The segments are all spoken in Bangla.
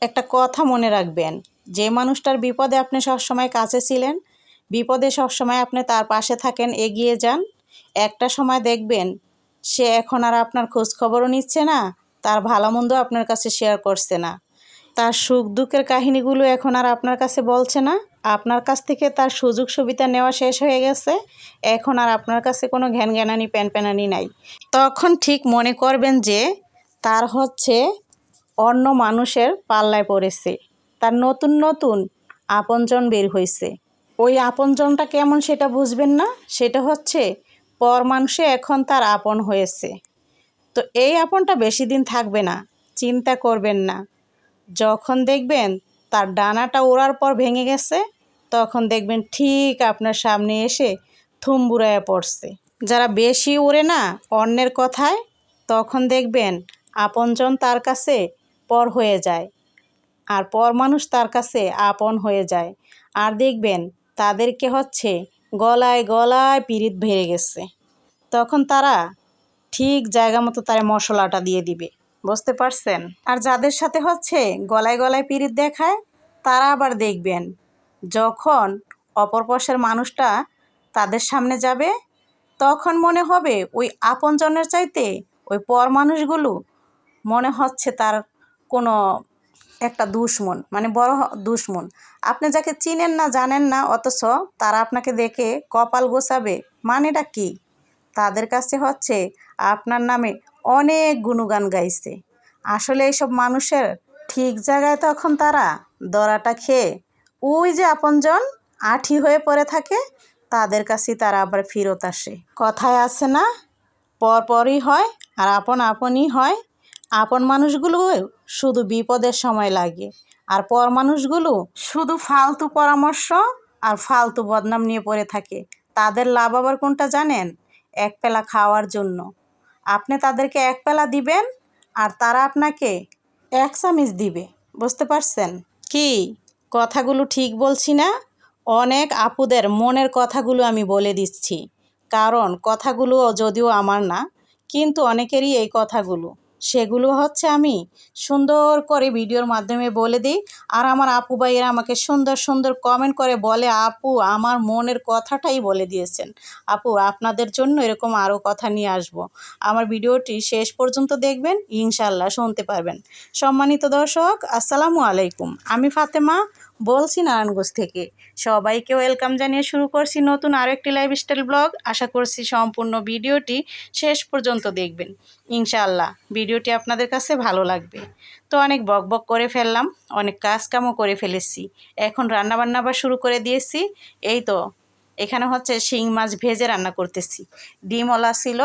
একটা কথা মনে রাখবেন, যে মানুষটার বিপদে আপনি সবসময় কাছে ছিলেন, বিপদে সবসময় আপনি তার পাশে থাকেন, এগিয়ে যান, একটা সময় দেখবেন সে এখন আর আপনার খোঁজ খবরও নিচ্ছে না, তার ভালো মন্দ আপনার কাছে শেয়ার করছে না, তার সুখ দুঃখের কাহিনীগুলো এখন আর আপনার কাছে বলছে না, আপনার কাছ থেকে তার সুযোগ সুবিধা নেওয়া শেষ হয়ে গেছে, এখন আর আপনার কাছে কোনো ঘ্যানঘ্যানানি প্যানপ্যানানি নাই। তখন ঠিক মনে করবেন যে তার হচ্ছে অন্য মানুষের পাল্লায় পড়েছে, তার নতুন নতুন আপনজন বের হয়েছে। ওই আপনজনটা কেমন সেটা বুঝবেন না, সেটা হচ্ছে পর মানুষে এখন তার আপন হয়েছে। তো এই আপনটা বেশি দিন থাকবে না, চিন্তা করবেন না। যখন দেখবেন তার ডানাটা ওড়ার পর ভেঙে গেছে, তখন দেখবেন ঠিক আপনার সামনে এসে থুমবুরাইয়া পড়ছে। যারা বেশি ওড়ে না অন্যের কথায়, তখন দেখবেন আপনজন তার কাছে পর হয়ে যায়, আর পর মানুষ তার কাছে আপন হয়ে যায়। আর দেখবেন তাদেরকে হচ্ছে গলায় গলায় পিরিত ভেঙে গেছে, তখন তারা ঠিক জায়গা মতো তার মশলাটা দিয়ে দিবে, বুঝতে পারছেন? আর যাদের সাথে হচ্ছে গলায় গলায় পিরিত দেখায়, তারা আবার দেখবেন যখন অপরপাশের মানুষটা তাদের সামনে যাবে, তখন মনে হবে ওই আপনজনের চাইতে ওই পর মানুষগুলো মনে হচ্ছে তার কোনো একটা দুশমন, মানে বড় দুশমন। আপনি যাকে চিনেন না জানেন না, অথচ তারা আপনাকে দেখে কপাল গোছাবে, মানেটা কি? তাদের কাছে হচ্ছে আপনার নামে অনেক গুণগান গাইছে। আসলে এইসব মানুষের ঠিক জায়গায় তখন তারা দড়াটা খেয়ে ওই যে আপনজন আঠি হয়ে পড়ে থাকে, তাদের কাছেই তারা আবার ফেরত আসে। কথায় আছে না, পর পরই হয় আর আপন আপনই হয়। আপন মানুষগুলো শুধু বিপদের সময় লাগে, আর পর মানুষগুলো শুধু ফালতু পরামর্শ আর ফালতু বদনাম নিয়ে পড়ে থাকে। তাদের লাভ আবার কোনটা জানেন? এক পেলা খাওয়ার জন্য। আপনি তাদেরকে এক পেলা দিবেন আর তারা আপনাকে এক চামিচ দিবে, বুঝতে পারছেন? কি কথাগুলো ঠিক বলছি না? অনেক আপুদের মনের কথাগুলো আমি বলে দিচ্ছি, কারণ কথাগুলো যদিও আমার না, কিন্তু অনেকেরই এই কথাগুলো, সেগুলো হচ্ছে আমি সুন্দর করে ভিডিওর মাধ্যমে বলে দিই। আর আমার আপু ভাইয়েরা আমাকে সুন্দর সুন্দর কমেন্ট করে বলে, আপু আমার মনের কথাটাই বলে দিয়েছেন, আপু আপনাদের জন্য এরকম আরও কথা নিয়ে আসব। আমার ভিডিওটি শেষ পর্যন্ত দেখবেন, ইনশাল্লাহ শুনতে পারবেন। সম্মানিত দর্শক, আসসালামু আলাইকুম। আমি ফাতেমা বলছি নারায়ণগঞ্জ থেকে। সবাইকে ওয়েলকাম জানিয়ে শুরু করছি নতুন আরও একটি লাইফস্টাইল ব্লগ। আশা করছি সম্পূর্ণ ভিডিওটি শেষ পর্যন্ত দেখবেন, ইনশাআল্লাহ ভিডিওটি আপনাদের কাছে ভালো লাগবে। তো অনেক বক বক করে ফেললাম, অনেক কাজকামও করে ফেলেছি, এখন রান্নাবান্না আবার শুরু করে দিয়েছি। এই তো এখানে হচ্ছে শিং মাছ ভেজে রান্না করতেছি। ডিমওয়ালা ছিল,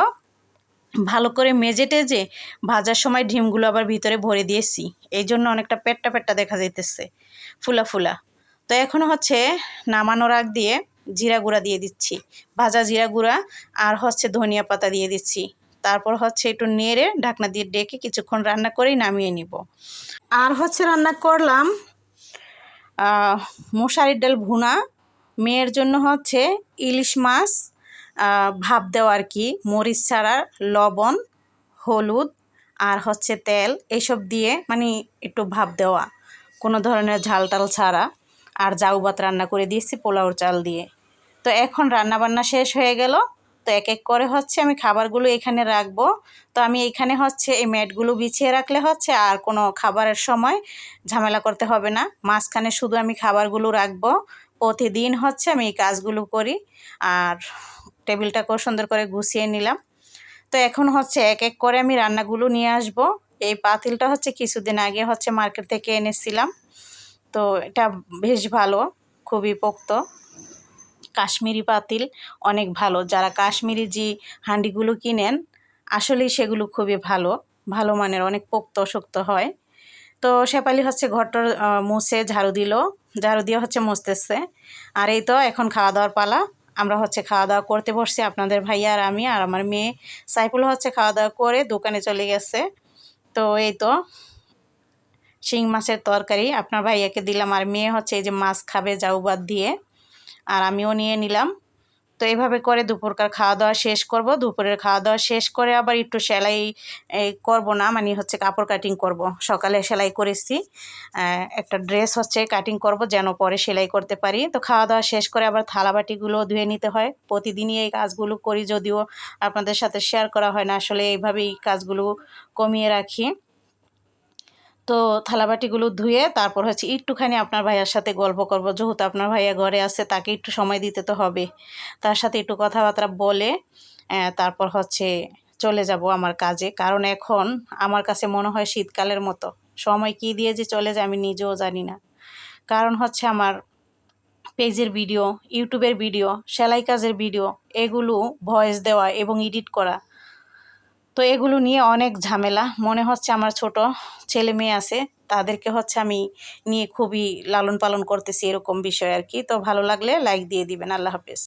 ভালো করে মেজে টেজে ভাজার সময় ডিমগুলো আবার ভিতরে ভরে দিয়েছি, এই জন্য অনেকটা পেটটা পেটটা দেখা যাইতেছে, ফুলা ফুলা। তো এখন হচ্ছে নামানোর আগ দিয়ে জিরা গুঁড়া দিয়ে দিচ্ছি, ভাজা জিরা গুঁড়া, আর হচ্ছে ধনিয়া পাতা দিয়ে দিচ্ছি। তারপর হচ্ছে একটু নেড়ে ঢাকনা দিয়ে ডেকে কিছুক্ষণ রান্না করেই নামিয়ে নিব। আর হচ্ছে রান্না করলাম মশারির ডাল ভুনা, মেয়ের জন্য হচ্ছে ইলিশ মাছ ভাপ দেওয়া আর কি, মরিচ ছাড়া, লবণ, হলুদ আর হচ্ছে তেল এইসব দিয়ে, মানে একটু ভাপ দেওয়া, কোনো ধরনের ঝাল টাল ছাড়া। আর জাউ ভাত রান্না করে দিয়েছি পোলাওর চাল দিয়ে। তো এখন রান্না বান্না শেষ হয়ে গেল, তো এক এক করে হচ্ছে আমি খাবারগুলো এখানে রাখবো। তো আমি এখানে হচ্ছে এই ম্যাটগুলো বিছিয়ে রাখলে হচ্ছে আর কোনো খাবারের সময় ঝামেলা করতে হবে না, মাঝখানে শুধু আমি খাবারগুলো রাখবো। প্রতিদিন হচ্ছে আমি এই কাজগুলো করি। আর টেবিলটাকেও সুন্দর করে গুছিয়ে নিলাম। তো এখন হচ্ছে এক এক করে আমি রান্নাগুলো নিয়ে আসব। এই পাতিলটা হচ্ছে কিছুদিন আগে হচ্ছে মার্কেট থেকে এনেছিলাম, তো এটা বেশ ভালো, খুবই পোক্ত, কাশ্মীরি পাতিল, অনেক ভালো। যারা কাশ্মীরি যে হাঁডিগুলো কিনেন, আসলেই সেগুলো খুবই ভালো, ভালো মানের, অনেক পোক্ত শক্ত হয়। তো শেফালি হচ্ছে ঘরটা মুছে ঝাড়ু দিল, ঝাড়ু দিয়ে হচ্ছে মুছতেছে। আর এই তো এখন খাওয়া দাওয়ার পালা, আমরা হচ্ছে খাওয়া দাওয়া করতে বসছি, আপনাদের ভাইয়া আর আমি আর আমার মেয়ে সাইফুল হচ্ছে খাওয়া দাওয়া করে দোকানে চলে গেছে। তো এই তো শিং মাছের তরকারি আপনার ভাইয়াকে দিলাম, আর মেয়ে হচ্ছে এই যে মাছ খাবে জাউ ভাত দিয়ে, আর আমিও নিয়ে নিলাম। তো এভাবে করে দুপুরকার খাওয়া দাওয়া শেষ করব। দুপুরের খাওয়া দাওয়া শেষ করে আবার একটু সেলাই করব না, মানে হচ্ছে কাপড় কাটিং করব। সকালে সেলাই করেছি, একটা ড্রেস হচ্ছে কাটিং করব যেন পরে সেলাই করতে পারি। তো খাওয়া দাওয়া শেষ করে আবার থালাবাটিগুলো ধুয়ে নিতে হয়। প্রতিদিনই এই কাজগুলো করি, যদিও আপনাদের সাথে শেয়ার করা হয় না, আসলে এইভাবেই কাজগুলো কমিয়ে রাখি। তো থালাবাটিগুলো ধুয়ে তারপর হচ্ছে একটুখানি আপনার ভাইয়ার সাথে গল্প করব, যেহেতু আপনার ভাইয়া ঘরে আছে, তাকে একটু সময় দিতে তো হবে। তার সাথে একটু কথাবার্তা বলে তারপর হচ্ছে চলে যাব আমার কাজে। কারণ এখন আমার কাছে মনে হয় শীতকালের মতো, সময় কী দিয়ে যে চলে যায় আমি নিজেও জানি না। কারণ হচ্ছে আমার পেজের ভিডিও, ইউটিউবের ভিডিও, সেলাই কাজের ভিডিও, এগুলো ভয়েস দেওয়া এবং এডিট করা, তো এগুলো নিয়ে অনেক ঝামেলা। মনে হচ্ছে আমার ছোট ছেলে মেয়ে আছে, তাদেরকে হচ্ছে আমি নিয়ে খুবই লালন পালন করতেছি, এরকম বিষয় আর কি। তো ভালো লাগলে লাইক দিয়ে দিবেন। আল্লাহ হাফেজ।